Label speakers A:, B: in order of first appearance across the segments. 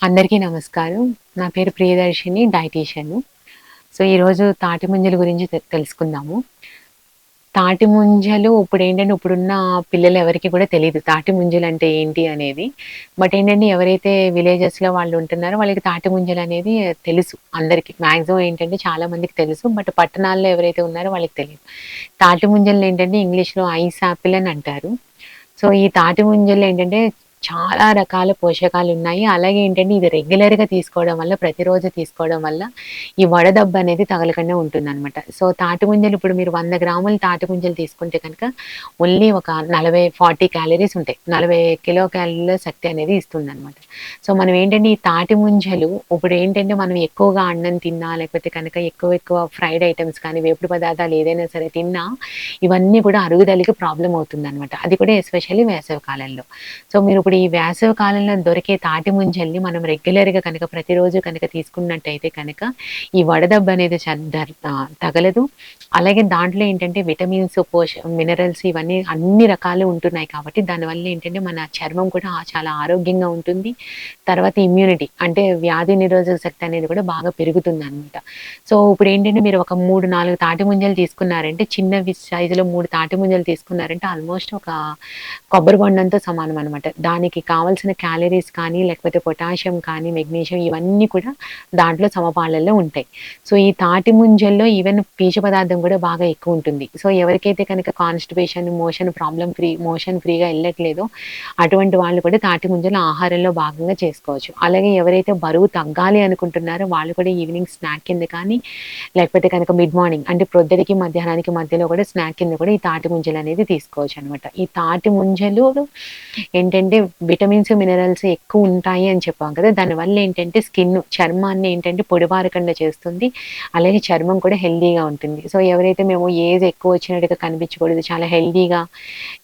A: అందరికీ నమస్కారం. నా పేరు ప్రియదర్శిని, డైటీషియన్. సో, ఈరోజు తాటి ముంజల గురించి తెలుసుకుందాము. తాటి ముంజలు ఇప్పుడేంటంటే, ఇప్పుడున్న పిల్లలెవరికీ కూడా తెలీదు తాటి ముంజలంటే ఏంటి అనేది. బట్ ఏంటంటే, ఎవరైతే విలేజెస్‌లో వాళ్ళు ఉంటున్నారో వాళ్ళకి తాటి ముంజలనేది తెలుసు అందరికి. మాక్సిమం ఏంటంటే, చాలా మందికి తెలుసు. బట్ పట్టణాల్లో ఎవరైతే ఉన్నారో వాళ్ళకి తెలీదు. తాటి ముంజలనేంటంటే, ఇంగ్లీష్‌లో ఐస్ యాపిల్ అని అంటారు. సో, ఈ తాటి ముంజల్లో ఏంటంటే చాలా రకాల పోషకాలున్నాయి. అలాగే ఏంటంటే ఇది రెగ్యులర్‌గా తీసుకోవడం వల్ల, ప్రతిరోజు తీసుకోవడం వల్ల ఈ వడదబ్బనేది తగలకుండా ఉంటుందనమాట. సో, తాటి ముంజలు ఇప్పుడు మీరు 100 గ్రాముల తాటి ముంజలు తీసుకుంటే కనుక ఓన్లీ ఒక 40 క్యాలరీస్ ఉంటాయి. 40 కిలో క్యాలరీల శక్తి అనేది ఇస్తుందనమాట. సో, మనం ఏంటంటే ఈ తాటి ముంజలు ఇప్పుడేంటంటే మనం ఎక్కువగా అన్నం తిన్నా, లేకపోతే కనుక ఎక్కువ ఫ్రైడ్ ఐటెమ్స్ కానీ, వేపుడు పదార్థాలు ఏదైనా సరే తిన్నా ఇవన్నీ కూడా అరుగుదలకి ప్రాబ్లమ్ అవుతుందనమాట. అది కూడా ఎస్పెషల్లీ వేసవి కాలంలో. సో, మీరిప్పుడు ఈ వేసవి కాలంలో దొరికే తాటి ముంజల్ని మనం రెగ్యులర్‌గా కనుక ప్రతిరోజు కనుక తీసుకున్నట్టయితే కనుక ఈ వడదెబ్బ అనేది తగలదు. అలాగే దాంట్లో ఏంటంటే విటమిన్స్, మినరల్స్ ఇవన్నీ అన్ని రకాలు ఉంటున్నాయి కాబట్టి దానివల్ల ఏంటంటే మన చర్మం కూడా చాలా ఆరోగ్యంగా ఉంటుంది. తర్వాత ఇమ్యూనిటీ అంటే వ్యాధి నిరోధక శక్తి అనేది కూడా బాగా పెరుగుతుందనమాట. సో, ఇప్పుడేంటంటే మీరు ఒక 3, 4 తాటి ముంజలు తీసుకున్నారంటే చిన్నవి సైజులో 3 తాటి ముంజలు తీసుకున్నారంటే ఆల్మోస్ట్ ఒక కొబ్బరి బొండంతో సమానం అనమాట. దానికి కావాల్సిన క్యాలరీస్ కానీ, లేకపోతే పొటాషియం కానీ, మెగ్నీషియం ఇవన్నీ కూడా దాంట్లో సమపాళ్లలో ఉంటాయి. సో, ఈ తాటి ముంజల్లో ఈవెన్ పీచు పదార్థం కూడా బాగా ఎక్కువుంటుంది. సో, ఎవరికైతే కనుక కాన్‌స్టిపేషన్, మోషన్ ఫ్రీగా ఎళ్ళట్లేదో అటువంటి వాళ్ళు కూడా తాటి ముంజలు ఆహారంలో భాగంగా చేసుకోవచ్చు. అలాగే ఎవరైతే బరువు తగ్గాలి అనుకుంటున్నారో వాళ్ళు కూడా ఈవినింగ్ స్నాక్ కింద కానీ, లేకపోతే కనుక మిడ్ మార్నింగ్ అంటే ప్రొద్దుటికి, మధ్యాహ్నానికి మధ్యలో కూడా స్నాక్ కింద కూడా ఈ తాటి ముంజలనేది తీసుకోవచ్చనమాట. ఈ తాటి ముంజలు ఏంటంటే విటమిన్స్, మినరల్స్ ఎక్కువుంటాయి అని చెప్పాం కదా! దానివల్ల ఏంటంటే చర్మాన్ని ఏంటంటే పొడిబారకుండా చేస్తుంది. అలాగే చర్మం కూడా హెల్తీగా ఉంటుంది. సో, ఎవరైతే మేము ఏజ్ ఎక్కువ వచ్చినట్టుగా కనిపించకూడదు, చాలా హెల్తీగా,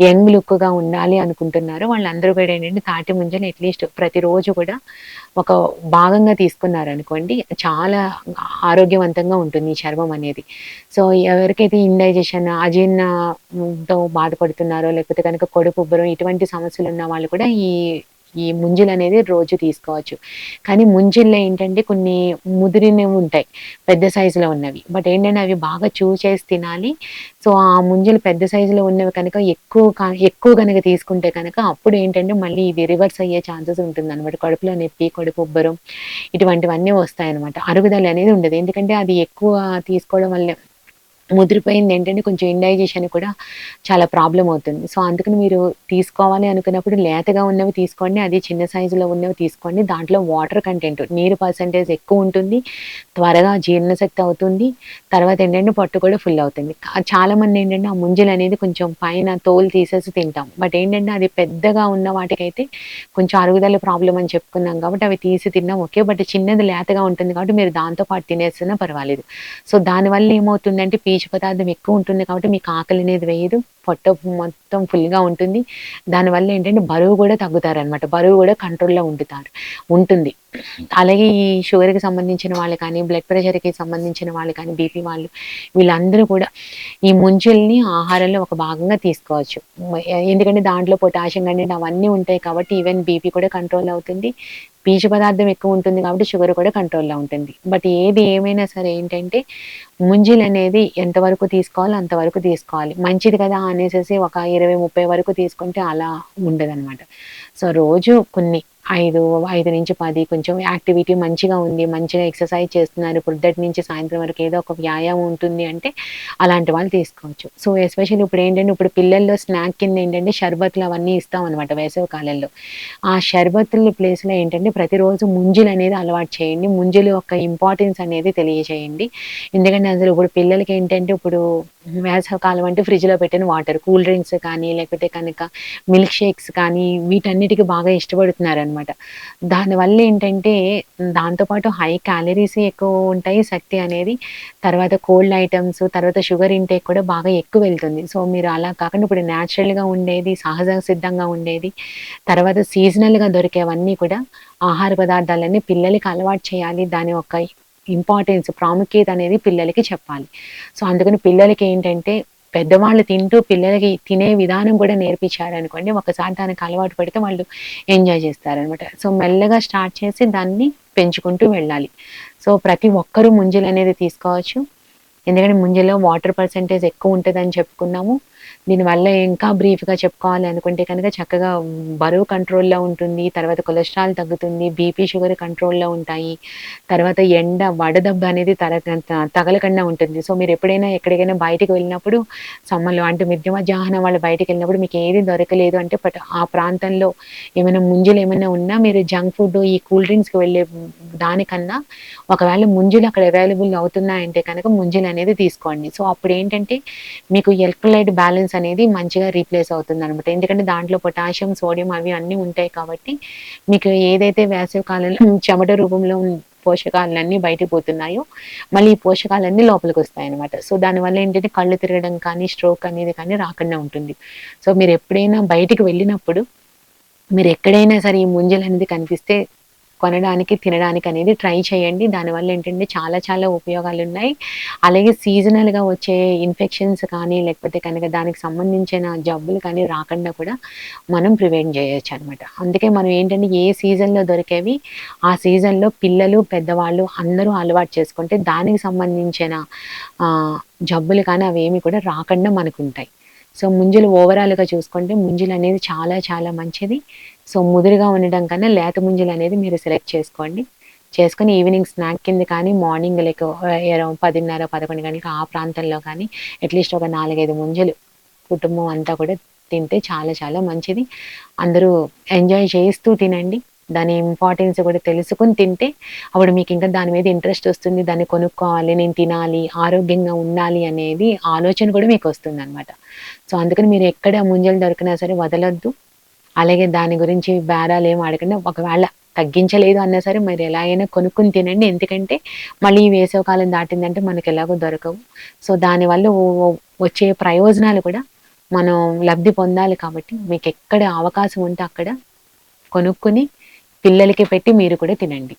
A: యంగ్ లుక్‌గా ఉండాలి అనుకుంటున్నారో వాళ్ళందరూ కూడా ఏంటంటే తాటి ముంజలు అట్‌లీస్ట్ ప్రతిరోజు కూడా ఒక భాగంగా తీసుకున్నారనుకోండి చాలా ఆరోగ్యవంతంగా ఉంటుంది ఈ చర్మం అనేది. సో, ఎవరికైతే ఇండైజెషన్, తో బాధపడుతున్నారో లేకపోతే కనుక కడుపుబ్బరం ఇటువంటి సమస్యలున్న వాళ్ళు కూడా ఈ ఈ ముంజలనేది రోజు తీసుకోవచ్చు. కానీ ముంజిల్లో ఏంటంటే కొన్ని ముదిరినవి ఉంటాయి. పెద్ద సైజులో ఉన్నవి. బట్ ఏంటంటే అవి బాగా చేసి తినాలి. సో, ఆ ముంజలు పెద్ద సైజులో ఉన్నవి కనుక ఎక్కువ గనక తీసుకుంటే కనుక అప్పుడు ఏంటంటే మళ్ళీ ఇది రివర్స్ అయ్యే ఛాన్సెస్ ఉంటుందనమాట. కడుపులో నొప్పి, కడుపుబ్బరం ఇటువంటివన్నీ వస్తాయన్నమాట. అరుగుదల అనేది ఉండదు. ఎందుకంటే అది ఎక్కువ తీసుకోవడం వల్ల ముదిరిపోయిందేంటంటే కొంచెం ఇండైజెషన్ కూడా చాలా ప్రాబ్లమ్ అవుతుంది. సో, అందుకని మీరు తీసుకోవాలి అనుకున్నప్పుడు లేతగా ఉన్నవి తీసుకోండి. అది చిన్న సైజులో ఉన్నవి తీసుకోండి. దాంట్లో వాటర్ కంటెంట్ నీరు పర్సెంటేజ్ ఎక్కువుంటుంది. త్వరగా జీర్ణశక్తి అవుతుంది. తర్వాత ఏంటంటే పొట్ట కూడా ఫుల్ అవుతుంది. చాలామంది ఏంటంటే ఆ ముంజలనేది కొంచెం పైన తోలు తీసేసి తింటాం. బట్ ఏంటంటే అది పెద్దగా ఉన్న వాటికైతే కొంచెం అరుగుదల ప్రాబ్లమ్ అని చెప్పుకున్నాం కాబట్టి అవి తీసి తిన్నా ఓకే. బట్ చిన్నది లేతగా ఉంటుంది కాబట్టి మీరు దాంతో పాటు తినేసినా పర్వాలేదు. సో, దానివల్ల ఏమవుతుందంటే పీచు పదార్థం ఎక్కువ ఉంటుంది కాబట్టి మీకు ఆకలనేది వేయదు. పొట్ట మొత్తం ఫుల్‌గా ఉంటుంది. దానివల్ల ఏంటంటే బరువు గూడా తగ్గుతారనమాట. బరువు గూడా కంట్రోల్‌లో ఉంటుంది. అలాగే ఈ షుగర్‌కి సంబంధించిన వాళ్ళు కానీ, బ్లడ్ ప్రెషర్‌కి సంబంధించిన వాళ్ళు కానీ, బీపీ వాళ్ళు వీళ్ళందరూ కూడా ఈ ముంజల్ని ఆహారంలో ఒక భాగంగా తీసుకోవచ్చు. ఎందుకంటే దాంట్లో పొటాషియం కంటెంట్ అవన్నీ ఉంటాయి కాబట్టి ఈవెన్ బీపీ కూడా కంట్రోల్ అవుతుంది. పీచు పదార్థం ఎక్కువ ఉంటుంది కాబట్టి షుగర్ కూడా కంట్రోల్‌లో ఉంటుంది. బట్ ఏది ఏమైనా సరే ఏంటంటే ముంజిలనేది ఎంతవరకు తీసుకోవాలో అంతవరకు తీసుకోవాలి. మంచిది కదా అనేసేసి ఒక 20, 30 వరకు తీసుకుంటే అలా ఉండదనమాట. సో, రోజు కొన్ని 5-10 కొంచెం యాక్టివిటీ మంచిగా ఉంది. మంచిగా ఎక్సర్సైజ్ చేస్తున్నారు. పొద్దుటి నుంచి సాయంత్రం వరకు ఏదో ఒక వ్యాయామం ఉంటుంది అంటే అలాంటి వాళ్ళు తీసుకోవచ్చు. సో, ఎస్పెషల్లీ ఇప్పుడేంటంటే ఇప్పుడు పిల్లల్లో స్నాక్ కింద ఏంటంటే షర్బత్‌లు అవన్నీ ఇస్తామనమాట వేసవి కాలంలో. ఆ షర్బత్తుల ప్లేస్‌లో ఏంటంటే ప్రతిరోజు ముంజులనేది అలవాటు చేయండి. ముంజుల యొక్క ఇంపార్టెన్స్ అనేది తెలియజేయండి. ఎందుకంటే అసలు ఇప్పుడు పిల్లలకేంటంటే ఇప్పుడు వేసవికాలం అంటే ఫ్రిడ్జ్‌లో పెట్టిన వాటర్, కూల్ డ్రింక్స్ కానీ, లేకపోతే కనుక మిల్క్ షేక్స్ కానీ వీటన్నిటికి బాగా ఇష్టపడుతున్నారనమాట. దానివల్ల ఏంటంటే దాంతో పాటు హై క్యాలరీస్ ఎక్కువ ఉంటాయి శక్తి అనేది. తర్వాత కోల్డ్ ఐటెమ్స్, తర్వాత షుగర్ ఇంటేక్ కూడా బాగా ఎక్కువ వెళ్తుంది. సో, మీరు అలా కాకుండా ఇప్పుడు నేచురల్‌గా ఉండేది, సహజ సిద్ధంగా ఉండేది, తర్వాత సీజనల్‌గా దొరికేవన్నీ కూడా ఆహార పదార్థాలన్నీ పిల్లలకి అలవాటు చేయాలి. దాని యొక్క ఇంపార్టెన్స్, ప్రాముఖ్యత అనేది పిల్లలకి చెప్పాలి. సో, అందుకని పిల్లలకేంటంటే పెద్దవాళ్ళు తింటూ పిల్లలకి తినే విధానం కూడా నేర్పించారనుకోండి, ఒకసారి దానికి అలవాటు పడితే వాళ్ళు ఎంజాయ్ చేస్తారనమాట. సో, మెల్లగా స్టార్ట్ చేసి దాన్ని పెంచుకుంటూ వెళ్ళాలి. సో, ప్రతి ఒక్కరూ ముంజలనేది తీసుకోవచ్చు. ఎందుకంటే ముంజలో వాటర్ పర్సెంటేజ్ ఎక్కువ ఉంటదని చెప్పుకున్నాము. దీనివల్ల ఇంకా బ్రీఫ్‌గా చెప్పుకోవాలి అనుకుంటే కనుక చక్కగా బరువు కంట్రోల్‌లో ఉంటుంది. తర్వాత కొలెస్ట్రాల్ తగ్గుతుంది. బీపీ, షుగర్ కంట్రోల్‌లో ఉంటాయి. తర్వాత ఎండ, వడదెబ్బ అనేది తగలకుండా ఉంటుంది. సో, మీరెప్పుడైనా ఎక్కడికైనా బయటికి వెళ్ళినప్పుడు సమ్మర్‌లో అంటే మిట్ట మధ్యాహ్నం వాళ్ళు బయటికెళ్ళినప్పుడు మీకేది దొరకలేదు అంటే ఆ ప్రాంతంలో ఏమైనా ముంజలేమైనా ఉన్నా మీరు జంక్ ఫుడ్, ఈ కూల్ డ్రింక్స్‌కి వెళ్ళే దానికన్నా ఒకవేళ ముంజలు అక్కడ అవైలబుల్ అవుతున్నాయంటే కనుక ముంజలనేది తీసుకోండి. సో, అప్పుడేంటంటే మీకు ఎలక్ట్రోలైట్ బ్యాలెన్స్ అనేది మంచిగా రీప్లేస్ అవుతుందనమాట. ఎందుకంటే దాంట్లో పొటాషియం, సోడియం అవి అన్నీ ఉంటాయి కాబట్టి మీకు ఏదైతే వేసవి కాలంలో చెమట రూపంలో పోషకాలన్నీ బయటికి పోతున్నాయో, మళ్ళీ ఈ పోషకాలన్నీ లోపలికొస్తాయనమాట. సో, దానివల్ల ఏంటంటే కళ్ళు తిరగడం కానీ, స్ట్రోక్ అనేది కానీ రాకుండా ఉంటుంది. సో, మీరెప్పుడైనా బయటికి వెళ్ళినప్పుడు మీరెక్కడైనా సరే ఈ ముంజలనేది కనిపిస్తే కొనడానికి, తినడానికనేది ట్రై చేయండి. దానివల్ల ఏంటంటే చాలా చాలా ఉపయోగాలున్నాయి. అలాగే సీజనల్‌గా వచ్చే ఇన్ఫెక్షన్స్ కానీ, లేకపోతే కనుక దానికి సంబంధించిన జబ్బులు కానీ రాకుండా కూడా మనం ప్రివెంట్ జేయొచ్చనమాట. అందుకే మనం ఏంటంటే ఏ సీజన్‌లో దొరికేవి ఆ సీజన్‌లో పిల్లలు, పెద్దవాళ్ళు అందరూ అలవాటు చేసుకుంటే దానికి సంబంధించిన జబ్బులు కానీ అవేమి కూడా రాకుండా మనకుంటాయి. సో, ముంజలు ఓవరాల్‌గా చూసుకుంటే ముంజలనేది చాలా చాలా మంచిది. సో, ముదురుగా ఉండడం కన్నా లేత ముంజలనేది మీరు సెలెక్ట్ చేసుకోండి. చేసుకొని ఈవినింగ్ స్నాక్ కింద కానీ, మార్నింగ్ లైక్ అరౌండ్ 10:30, 11 గంటలకు ఆ ప్రాంతంలో కానీ అట్‌లీస్ట్ ఒక 4, 5 ముంజలు కుటుంబం అంతా కూడా తింటే చాలా చాలా మంచిది. అందరూ ఎంజాయ్ చేస్తూ తినండి. దాని ఇంపార్టెన్స్ కూడా తెలుసుకొని తింటే అప్పుడు మీకింకా దాని మీద ఇంట్రెస్ట్ ఒస్తుంది. దాన్ని కొనుక్కోవాలి, నేను తినాలి, ఆరోగ్యంగా ఉండాలి అనేది ఆలోచన కూడా మీకొస్తుందనమాట. సో, అందుకని మీరు ఎక్కడ ముంజలు దొరికినా సరే వదలొద్దు. అలాగే దాని గురించి బేరాలేమి ఆడకండి. ఒకవేళ తగ్గించలేదు అన్నా సరే మీరు ఎలా అయినా కొనుక్కొని తినండి. ఎందుకంటే మళ్ళీ ఈ వేసవికాలం దాటిందంటే మనకెలాగో దొరకవు. సో, దానివల్ల వచ్చే ప్రయోజనాలు కూడా మనం లబ్ధి పొందాలి కాబట్టి మీకెక్కడ అవకాశం ఉంటే అక్కడ కొనుక్కొని పిల్లలకి పెట్టి మీరు కూడా తినండి.